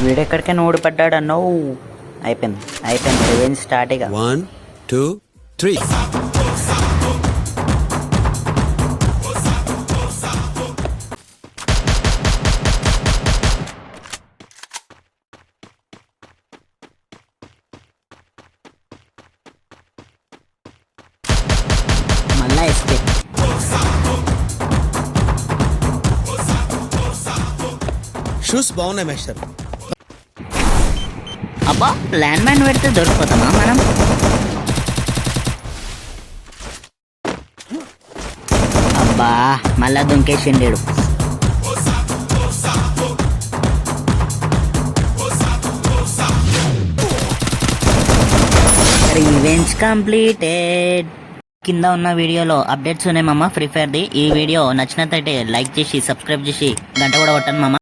వీడెక్కడికైనా ఓడిపడ్డాడు అన్నావు. అయిపోయింది అయిపోయింది, రివెంజ్ స్టార్ట్ ఇక. 1 2 3. మళ్ళా ఎస్కేప్. షూస్ బాగున్నాయి మేస్టర్. అబ్బా, ల్యాండ్ మ్యాన్ పెడితే దొరికిపోతామా మనం? అబ్బా, మళ్ళా దుంకేసిండు. Revenge completed. కింద ఉన్న వీడియోలో అప్డేట్స్ ఉన్నాయి మామ ఫ్రీ ఫైర్ది. ఈ వీడియో నచ్చినట్లయితే లైక్ చేసి సబ్స్క్రైబ్ చేసి గంట కూడా కొట్టండి మామ.